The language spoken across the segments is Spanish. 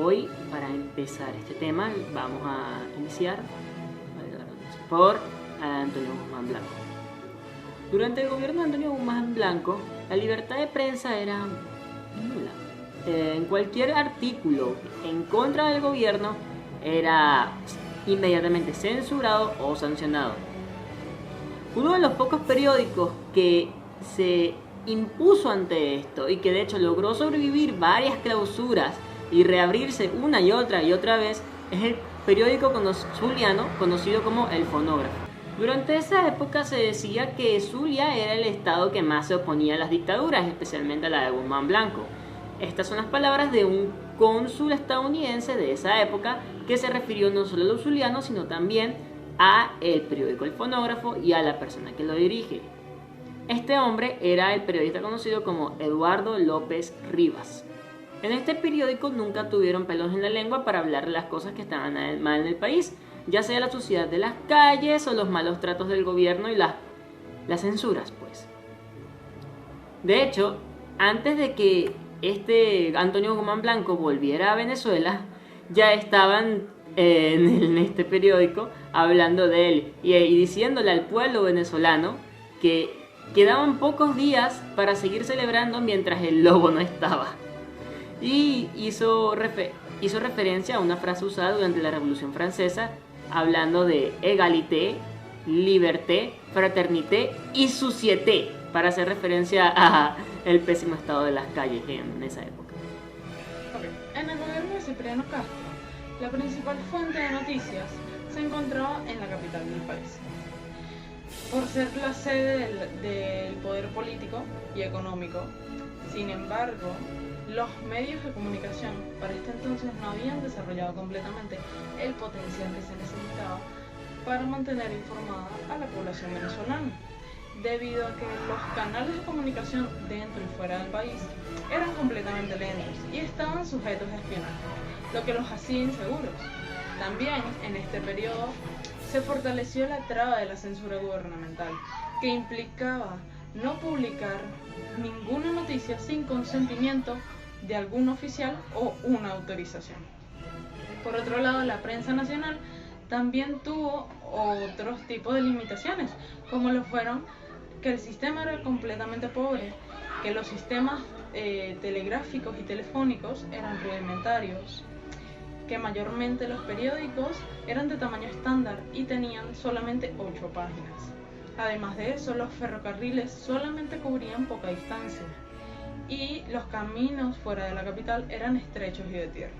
hoy, para empezar este tema, vamos a iniciar por Antonio Guzmán Blanco. Durante el gobierno de Antonio Guzmán Blanco, la libertad de prensa era nula. En cualquier artículo en contra del gobierno era inmediatamente censurado o sancionado. Uno de los pocos periódicos que se impuso ante esto y que de hecho logró sobrevivir varias clausuras y reabrirse una y otra vez es el periódico zuliano conocido como El Fonógrafo. Durante esa época se decía que Zulia era el estado que más se oponía a las dictaduras, especialmente a la de Guzmán Blanco. Estas son las palabras de un cónsul estadounidense de esa época que se refirió no solo a los zulianos, sino también a el periódico El Fonógrafo y a la persona que lo dirige. Este hombre era el periodista conocido como Eduardo López Rivas. En este periódico nunca tuvieron pelos en la lengua para hablar de las cosas que estaban mal en el país, ya sea la suciedad de las calles o los malos tratos del gobierno y las censuras, pues. De hecho, antes de que Antonio Guzmán Blanco volviera a Venezuela, ya estaban en este periódico hablando de él y diciéndole al pueblo venezolano que quedaban pocos días para seguir celebrando mientras el lobo no estaba. Y hizo referencia a una frase usada durante la Revolución Francesa, hablando de égalité, liberté, fraternité y société, para hacer referencia a el pésimo estado de las calles en esa época. En el gobierno de Cipriano Castro, la principal fuente de noticias se encontraba en la capital del país. Por ser la sede del poder político y económico, sin embargo, los medios de comunicación para este entonces no habían desarrollado completamente el potencial que se necesitaba para mantener informada a la población venezolana, debido a que los canales de comunicación dentro y fuera del país eran completamente lentos y estaban sujetos a espionaje, lo que los hacía inseguros. También en este periodo se fortaleció la traba de la censura gubernamental, que implicaba no publicar ninguna noticia sin consentimiento de algún oficial o una autorización. Por otro lado, la prensa nacional también tuvo otros tipos de limitaciones, como lo fueron que el sistema era completamente pobre, que los sistemas telegráficos y telefónicos eran rudimentarios, que mayormente los periódicos eran de tamaño estándar y tenían solamente 8 páginas. Además de eso, los ferrocarriles solamente cubrían poca distancia y los caminos fuera de la capital eran estrechos y de tierra.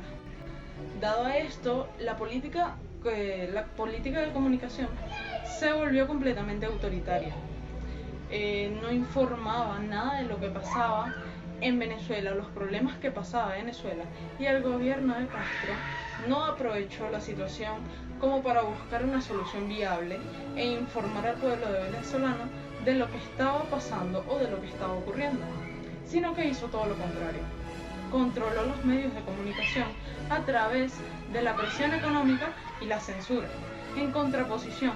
Dado a esto, la política de comunicación se volvió completamente autoritaria. No informaba nada de lo que pasaba en Venezuela, los problemas que pasaba en Venezuela, y el gobierno de Castro no aprovechó la situación como para buscar una solución viable e informar al pueblo venezolano de lo que estaba pasando o de lo que estaba ocurriendo, sino que hizo todo lo contrario. Controló los medios de comunicación a través de la presión económica y la censura, en contraposición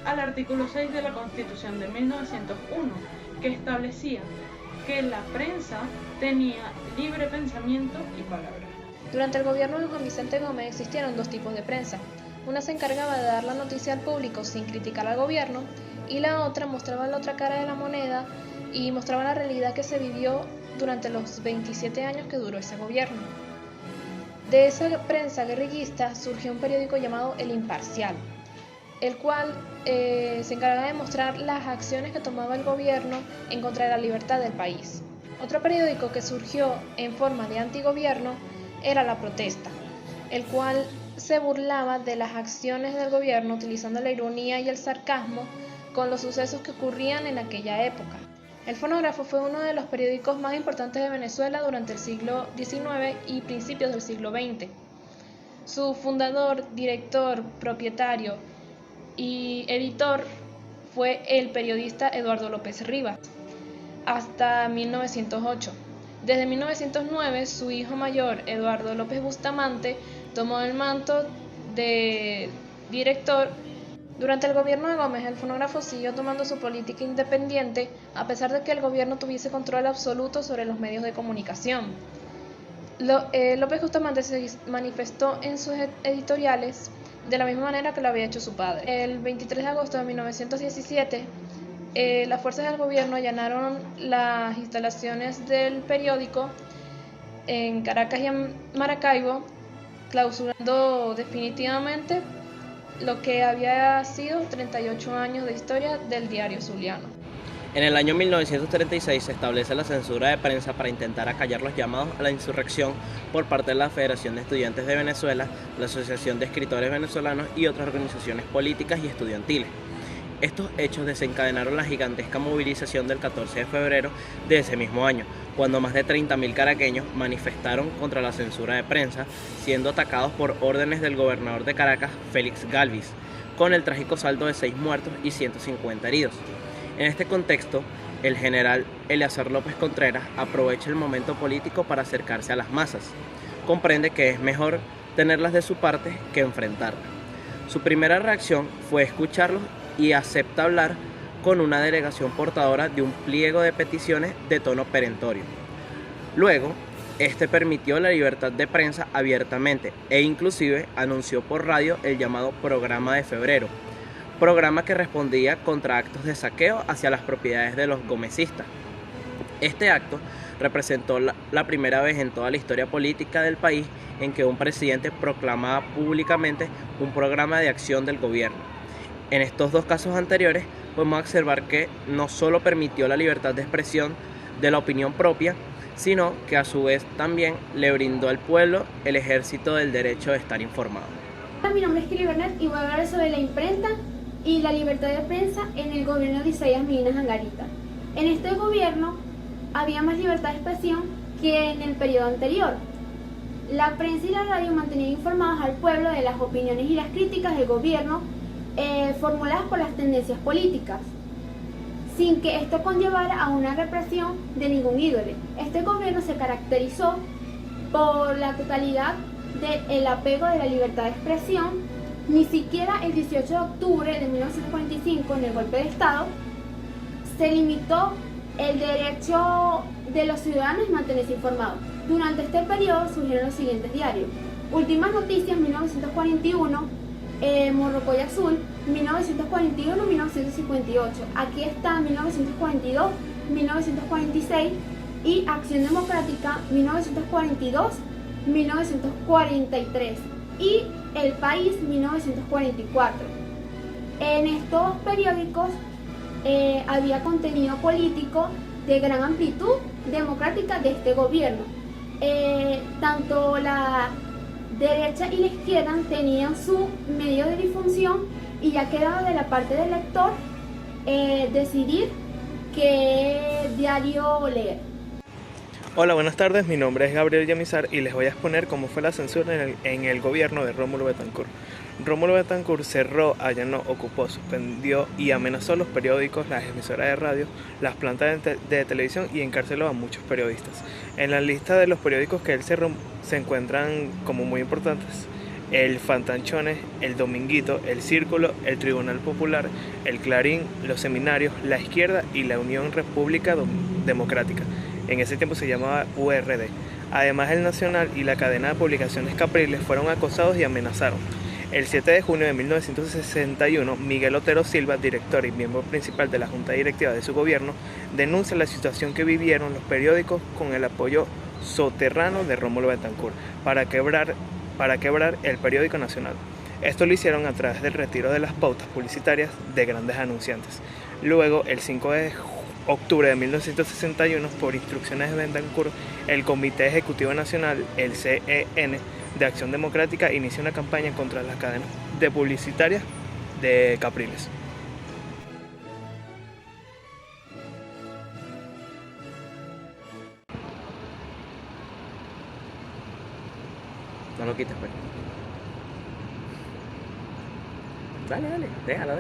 al artículo 6 de la Constitución de 1901, que establecía que la prensa tenía libre pensamiento y palabra. Durante el gobierno de Juan Vicente Gómez existieron dos tipos de prensa. Una se encargaba de dar la noticia al público sin criticar al gobierno, y la otra mostraba la otra cara de la moneda y mostraba la realidad que se vivió durante los 27 años que duró ese gobierno. De esa prensa guerrillista surgió un periódico llamado El Imparcial, el cual se encargaba de mostrar las acciones que tomaba el gobierno en contra de la libertad del país. Otro periódico que surgió en forma de antigobierno era La Protesta, el cual se burlaba de las acciones del gobierno utilizando la ironía y el sarcasmo con los sucesos que ocurrían en aquella época. El Fonógrafo fue uno de los periódicos más importantes de Venezuela durante el siglo XIX y principios del siglo XX. Su fundador, director, propietario y editor fue el periodista Eduardo López Rivas, hasta 1908. Desde 1909, su hijo mayor, Eduardo López Bustamante, tomó el manto de director. Durante el gobierno de Gómez, el Fonógrafo siguió tomando su política independiente, a pesar de que el gobierno tuviese control absoluto sobre los medios de comunicación. López Bustamante se manifestó en sus editoriales de la misma manera que lo había hecho su padre. El 23 de agosto de 1917, las fuerzas del gobierno allanaron las instalaciones del periódico en Caracas y en Maracaibo, clausurando definitivamente lo que había sido 38 años de historia del diario zuliano. En el año 1936 se establece la censura de prensa para intentar acallar los llamados a la insurrección por parte de la Federación de Estudiantes de Venezuela, la Asociación de Escritores Venezolanos y otras organizaciones políticas y estudiantiles. Estos hechos desencadenaron la gigantesca movilización del 14 de febrero de ese mismo año, cuando más de 30.000 caraqueños manifestaron contra la censura de prensa, siendo atacados por órdenes del gobernador de Caracas, Félix Gálvez, con el trágico saldo de 6 muertos y 150 heridos. En este contexto, el general Eleazar López Contreras aprovecha el momento político para acercarse a las masas. Comprende que es mejor tenerlas de su parte que enfrentarlas. Su primera reacción fue escucharlos y acepta hablar con una delegación portadora de un pliego de peticiones de tono perentorio. Luego, este permitió la libertad de prensa abiertamente e inclusive anunció por radio el llamado Programa de Febrero, programa que respondía contra actos de saqueo hacia las propiedades de los gomecistas. Este acto representó la primera vez en toda la historia política del país en que un presidente proclamaba públicamente un programa de acción del gobierno. En estos dos casos anteriores podemos observar que no solo permitió la libertad de expresión de la opinión propia, sino que a su vez también le brindó al pueblo el ejercicio del derecho de estar informado. Mi nombre es Kelly Bernat y voy a hablar sobre la imprenta y la libertad de prensa en el gobierno de Isaías Medina Angarita. En este gobierno había más libertad de expresión que en el periodo anterior. La prensa y la radio mantenían informados al pueblo de las opiniones y las críticas del gobierno formuladas por las tendencias políticas, sin que esto conllevara a una represión de ningún índole. Este gobierno se caracterizó por la totalidad del apego de la libertad de expresión. Ni siquiera el 18 de octubre de 1945, en el golpe de Estado, se limitó el derecho de los ciudadanos a mantenerse informados. Durante este periodo surgieron los siguientes diarios: Últimas Noticias, 1941, Morrocoy Azul, 1941-1958. Aquí está 1942, 1946 y Acción Democrática, 1942-1943. Y El País, 1944. En estos periódicos había contenido político de gran amplitud democrática de este gobierno. Tanto la derecha y la izquierda tenían su medio de difusión y ya quedaba de la parte del lector decidir qué diario leer. Hola, buenas tardes, mi nombre es Gabriel Yamizar y les voy a exponer cómo fue la censura en el gobierno de Rómulo Betancourt. Rómulo Betancourt cerró, allanó, ocupó, suspendió y amenazó los periódicos, las emisoras de radio, las plantas de televisión y encarceló a muchos periodistas. En la lista de los periódicos que él cerró se encuentran como muy importantes el Fantanchones, el Dominguito, el Círculo, el Tribunal Popular, el Clarín, los Seminarios, la Izquierda y la Unión República Democrática. En ese tiempo se llamaba URD. Además, el Nacional y la cadena de publicaciones Capriles fueron acosados y amenazaron. El 7 de junio de 1961, Miguel Otero Silva, director y miembro principal de la Junta Directiva de su gobierno, denuncia la situación que vivieron los periódicos con el apoyo soterrano de Rómulo Betancourt para quebrar el periódico nacional. Esto lo hicieron a través del retiro de las pautas publicitarias de grandes anunciantes. Luego, el 5 de octubre de 1961, por instrucciones de Betancourt, el Comité Ejecutivo Nacional, el CEN, de Acción Democrática, inicia una campaña contra las cadenas de publicitarias de Capriles. No lo quites, pues. Dale, déjalo.